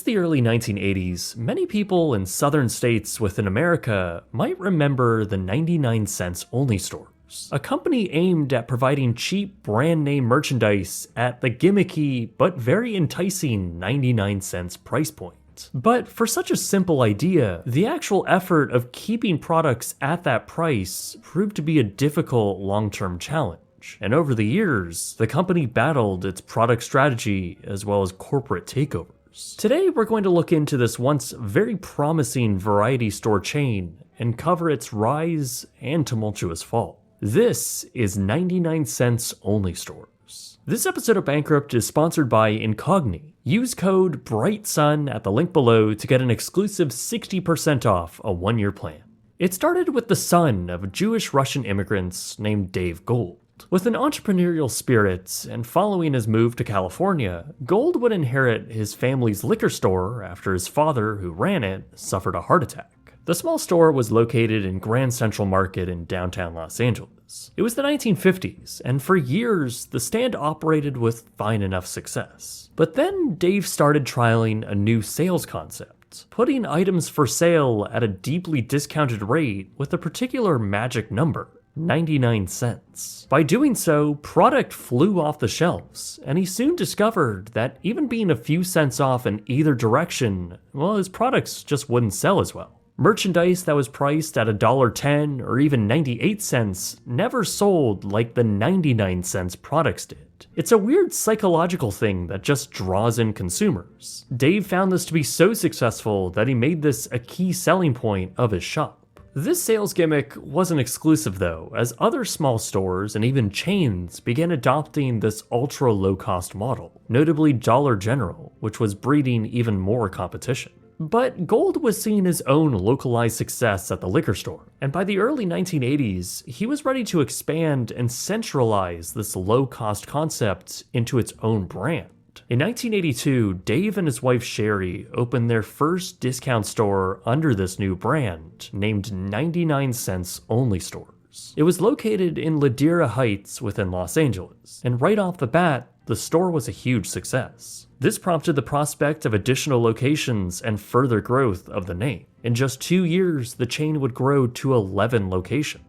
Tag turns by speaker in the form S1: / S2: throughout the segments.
S1: the early 1980s, many people in southern states within America might remember the 99 cents only stores, a company aimed at providing cheap brand name merchandise at the gimmicky but very enticing 99 cents price point. But for such a simple idea, the actual effort of keeping products at that price proved to be a difficult long-term challenge. And over the years, the company battled its product strategy as well as corporate takeovers. Today, we're going to look into this once very promising variety store chain and cover its rise and tumultuous fall. This is 99 cents only stores. This episode of Bankrupt is sponsored by Incogni. Use code BRIGHTSUN at the link below to get an exclusive 60% off a one-year plan. It started with the son of Jewish Russian immigrants named Dave Gold. With an entrepreneurial spirit and following his move to California, Gold would inherit his family's liquor store after his father, who ran it, suffered a heart attack. The small store was located in Grand Central Market in downtown Los Angeles. It was the 1950s, and for years, the stand operated with fine enough success. But then Dave started trialing a new sales concept, putting items for sale at a deeply discounted rate with a particular magic number. 99 cents. By doing so, product flew off the shelves, and he soon discovered that even being a few cents off in either direction, well, his products just wouldn't sell as well. Merchandise that was priced at $1.10 or even 98 cents never sold like the 99 cents products did. It's a weird psychological thing that just draws in consumers. Dave found this to be so successful that he made this a key selling point of his shop. This sales gimmick wasn't exclusive though, as other small stores and even chains began adopting this ultra low-cost model, notably Dollar General, which was breeding even more competition. But Gold was seeing his own localized success at the liquor store, and by the early 1980s, he was ready to expand and centralize this low-cost concept into its own brand. In 1982, Dave and his wife Sherry opened their first discount store under this new brand, named 99 cents only stores. It was located in Ladera Heights within Los Angeles, and right off the bat, the store was a huge success. This prompted the prospect of additional locations and further growth of the name. In just 2 years, the chain would grow to 11 locations.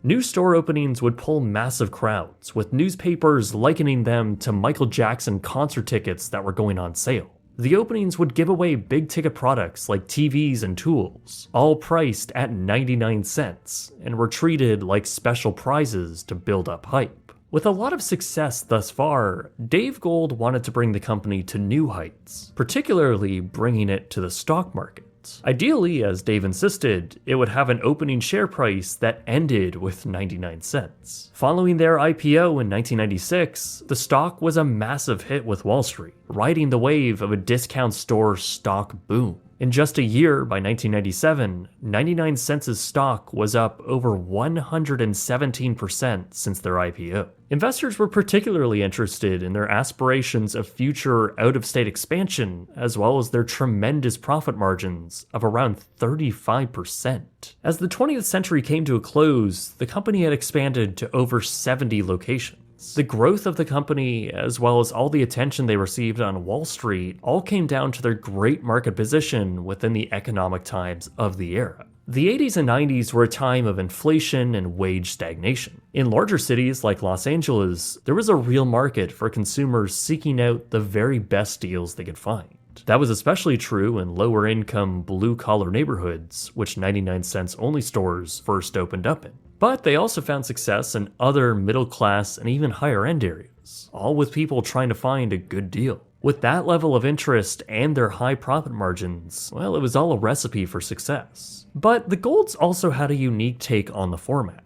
S1: New store openings would pull massive crowds, with newspapers likening them to Michael Jackson concert tickets that were going on sale. The openings would give away big-ticket products like TVs and tools, all priced at 99 cents, and were treated like special prizes to build up hype. With a lot of success thus far, Dave Gold wanted to bring the company to new heights, particularly bringing it to the stock market. Ideally, as Dave insisted, it would have an opening share price that ended with 99 cents. Following their IPO in 1996, the stock was a massive hit with Wall Street, riding the wave of a discount store stock boom. In just a year, by 1997, 99 cents' stock was up over 117% since their IPO. Investors were particularly interested in their aspirations of future out-of-state expansion, as well as their tremendous profit margins of around 35%. As the 20th century came to a close, the company had expanded to over 70 locations. The growth of the company, as well as all the attention they received on Wall Street, all came down to their great market position within the economic times of the era. The 80s and 90s were a time of inflation and wage stagnation. In larger cities like Los Angeles, there was a real market for consumers seeking out the very best deals they could find. That was especially true in lower-income, blue-collar neighborhoods, which 99 cents only stores first opened up in. But they also found success in other middle-class and even higher-end areas, all with people trying to find a good deal. With that level of interest and their high profit margins, well, it was all a recipe for success. But the Golds also had a unique take on the format.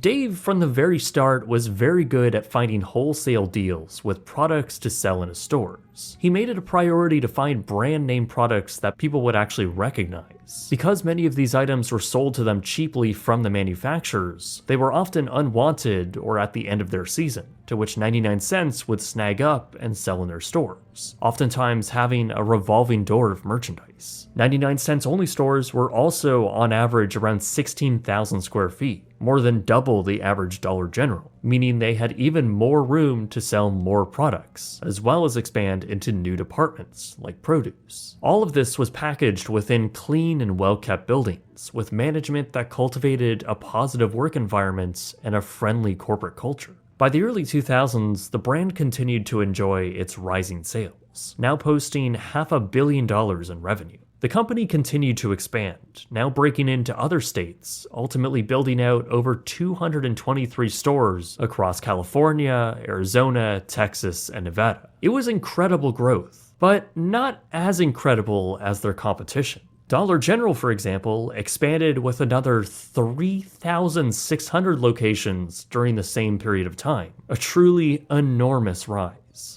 S1: Dave, from the very start, was very good at finding wholesale deals with products to sell in his stores. He made it a priority to find brand name products that people would actually recognize. Because many of these items were sold to them cheaply from the manufacturers, they were often unwanted or at the end of their season, to which 99 cents would snag up and sell in their stores, oftentimes having a revolving door of merchandise. 99 cents only stores were also on average around 16,000 square feet, more than double the average Dollar General. meaning they had even more room to sell more products, as well as expand into new departments like produce. All of this was packaged within clean and well-kept buildings, with management that cultivated a positive work environment and a friendly corporate culture. By the early 2000s, the brand continued to enjoy its rising sales, now posting $500 million in revenue. The company continued to expand, now breaking into other states, ultimately building out over 223 stores across California, Arizona, Texas, and Nevada. It was incredible growth, but not as incredible as their competition. Dollar General, for example, expanded with another 3,600 locations during the same period of time, a truly enormous rise.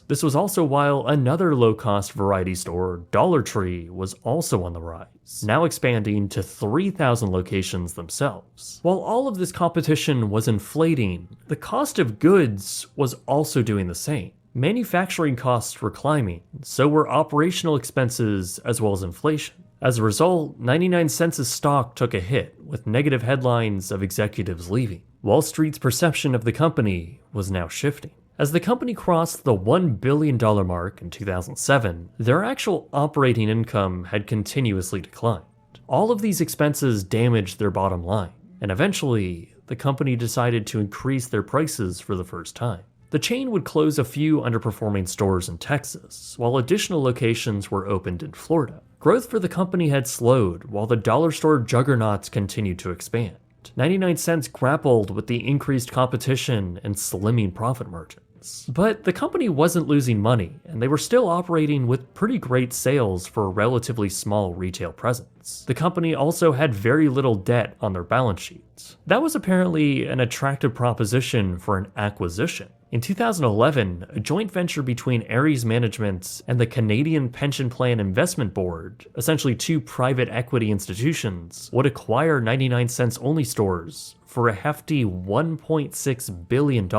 S1: This was also while another low-cost variety store, Dollar Tree, was also on the rise, now expanding to 3,000 locations themselves. While all of this competition was inflating, the cost of goods was also doing the same. Manufacturing costs were climbing, so were operational expenses as well as inflation. As a result, 99 Cents' stock took a hit, with negative headlines of executives leaving. Wall Street's perception of the company was now shifting. As the company crossed the $1 billion mark in 2007, their actual operating income had continuously declined. All of these expenses damaged their bottom line, and eventually, the company decided to increase their prices for the first time. The chain would close a few underperforming stores in Texas, while additional locations were opened in Florida. Growth for the company had slowed, while the dollar store juggernauts continued to expand. 99 Cents grappled with the increased competition and slimming profit margins. But the company wasn't losing money, and they were still operating with pretty great sales for a relatively small retail presence. The company also had very little debt on their balance sheets. That was apparently an attractive proposition for an acquisition. In 2011, a joint venture between Ares Management and the Canadian Pension Plan Investment Board, essentially two private equity institutions, would acquire 99 Cents Only stores for a hefty $1.6 billion,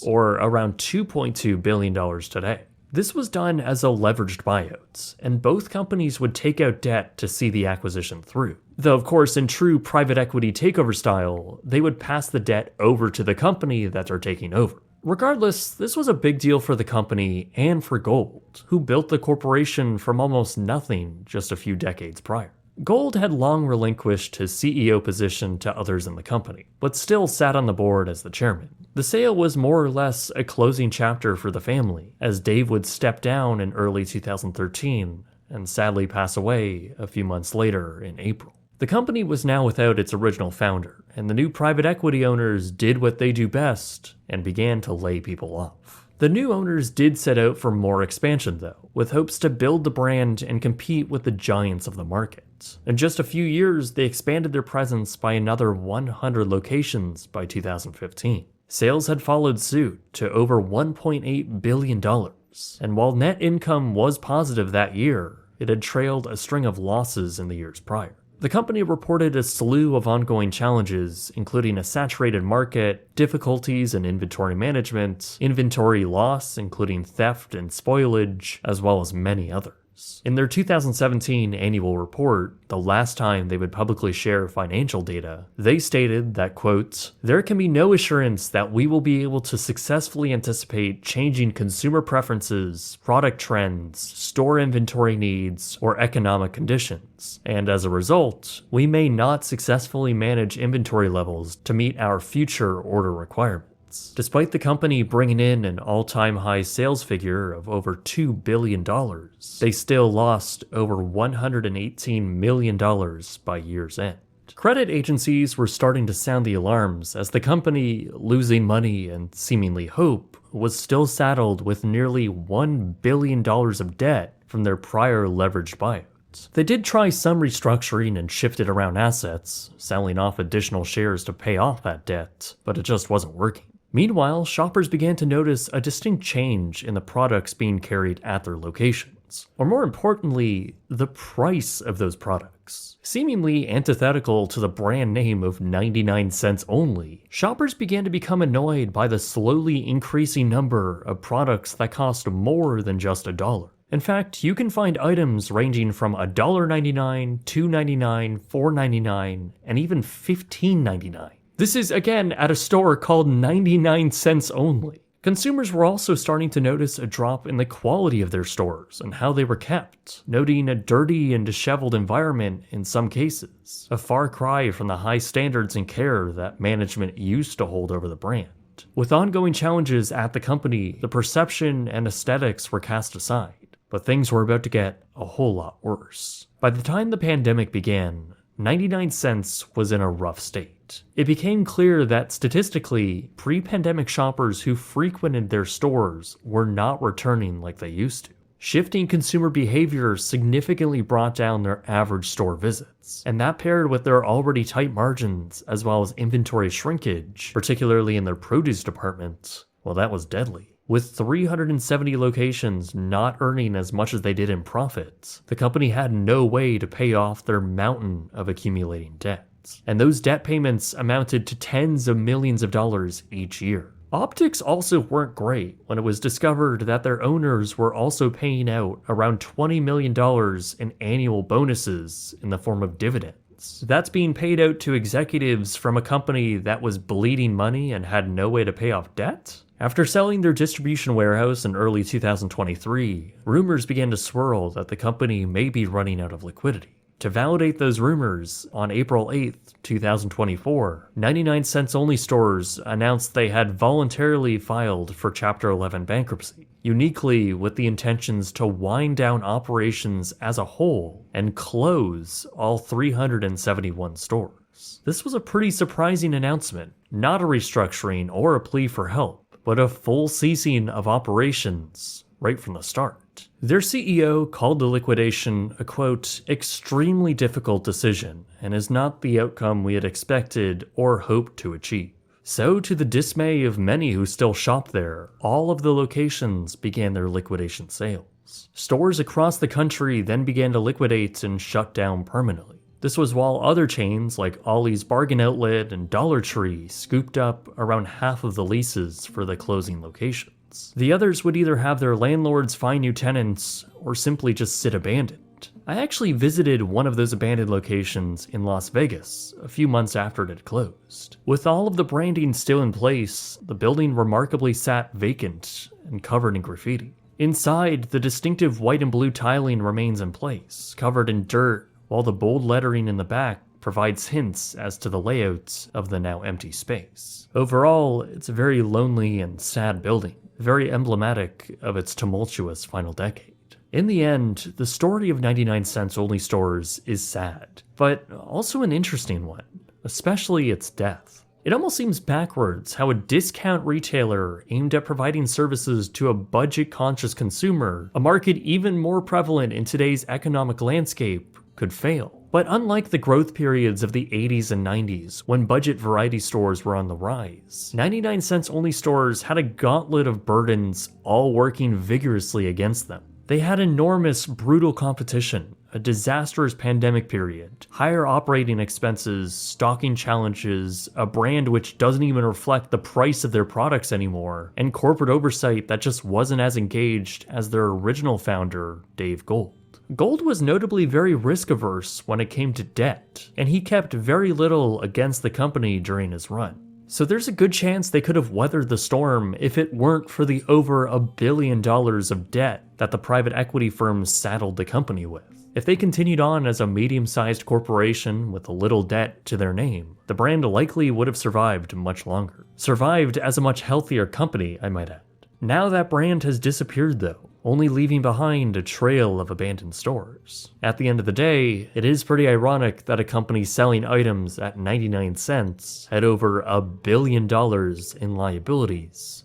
S1: or around $2.2 billion today. This was done as a leveraged buyout, and both companies would take out debt to see the acquisition through. Though, of course, in true private equity takeover style, they would pass the debt over to the company that they're taking over. Regardless, this was a big deal for the company and for Gold, who built the corporation from almost nothing just a few decades prior. Gold had long relinquished his CEO position to others in the company, but still sat on the board as the chairman. The sale was more or less a closing chapter for the family, as Dave would step down in early 2013 and sadly pass away a few months later in April. The company was now without its original founder, and the new private equity owners did what they do best and began to lay people off. The new owners did set out for more expansion though, with hopes to build the brand and compete with the giants of the market. In just a few years, they expanded their presence by another 100 locations by 2015. Sales had followed suit to over $1.8 billion, and while net income was positive that year, it had trailed a string of losses in the years prior. The company reported a slew of ongoing challenges, including a saturated market, difficulties in inventory management, inventory loss, including theft and spoilage, as well as many others. In their 2017 annual report, the last time they would publicly share financial data, they stated that, quote, "There can be no assurance that we will be able to successfully anticipate changing consumer preferences, product trends, store inventory needs, or economic conditions, and as a result, we may not successfully manage inventory levels to meet our future order requirements." Despite the company bringing in an all-time high sales figure of over $2 billion, they still lost over $118 million by year's end. Credit agencies were starting to sound the alarms as the company, losing money and seemingly hope, was still saddled with nearly $1 billion of debt from their prior leveraged buyout. They did try some restructuring and shifted around assets, selling off additional shares to pay off that debt, but it just wasn't working. Meanwhile, shoppers began to notice a distinct change in the products being carried at their locations, or more importantly, the price of those products. Seemingly antithetical to the brand name of 99 Cents Only, shoppers began to become annoyed by the slowly increasing number of products that cost more than just $1. In fact, you can find items ranging from $1.99, $2.99, $4.99, and even $15.99. This is, again, at a store called 99 cents only. Consumers were also starting to notice a drop in the quality of their stores and how they were kept, noting a dirty and disheveled environment in some cases, a far cry from the high standards and care that management used to hold over the brand. With ongoing challenges at the company, the perception and aesthetics were cast aside, but things were about to get a whole lot worse. By the time the pandemic began, 99 cents was in a rough state. It became clear that statistically, pre-pandemic shoppers who frequented their stores were not returning like they used to. Shifting consumer behavior significantly brought down their average store visits, and that paired with their already tight margins as well as inventory shrinkage, particularly in their produce department, well, that was deadly. With 370 locations not earning as much as they did in profits, the company had no way to pay off their mountain of accumulating debts, and those debt payments amounted to tens of millions of dollars each year. Optics also weren't great when it was discovered that their owners were also paying out around $20 million in annual bonuses in the form of dividends. That's being paid out to executives from a company that was bleeding money and had no way to pay off debt? After selling their distribution warehouse in early 2023, rumors began to swirl that the company may be running out of liquidity. To validate those rumors, on April 8, 2024, 99 cents only stores announced they had voluntarily filed for Chapter 11 bankruptcy, uniquely with the intentions to wind down operations as a whole and close all 371 stores. This was a pretty surprising announcement, not a restructuring or a plea for help, but a full ceasing of operations right from the start. Their CEO called the liquidation a, quote, extremely difficult decision and is not the outcome we had expected or hoped to achieve. So, to the dismay of many who still shop there, all of the locations began their liquidation sales. Stores across the country then began to liquidate and shut down permanently. This was while other chains like Ollie's Bargain Outlet and Dollar Tree scooped up around half of the leases for the closing locations. The others would either have their landlords find new tenants or simply just sit abandoned. I actually visited one of those abandoned locations in Las Vegas a few months after it had closed. With all of the branding still in place, the building remarkably sat vacant and covered in graffiti. Inside, the distinctive white and blue tiling remains in place, covered in dirt, while the bold lettering in the back provides hints as to the layout of the now empty space. Overall, it's a very lonely and sad building, very emblematic of its tumultuous final decade. In the end, the story of 99 cents only stores is sad, but also an interesting one, especially its death. It almost seems backwards how a discount retailer aimed at providing services to a budget-conscious consumer, a market even more prevalent in today's economic landscape, could fail. But unlike the growth periods of the 80s and 90s, when budget variety stores were on the rise, 99 cents only stores had a gauntlet of burdens all working vigorously against them. They had enormous, brutal competition, a disastrous pandemic period, higher operating expenses, stocking challenges, a brand which doesn't even reflect the price of their products anymore, and corporate oversight that just wasn't as engaged as their original founder, Dave Gold. Gold was notably very risk-averse when it came to debt, and he kept very little against the company during his run. So there's a good chance they could have weathered the storm if it weren't for the over $1 billion of debt that the private equity firms saddled the company with. If they continued on as a medium-sized corporation with a little debt to their name, the brand likely would have survived much longer. Survived as a much healthier company, I might add. Now that brand has disappeared though, only leaving behind a trail of abandoned stores. At the end of the day, it is pretty ironic that a company selling items at 99 cents had over $1 billion in liabilities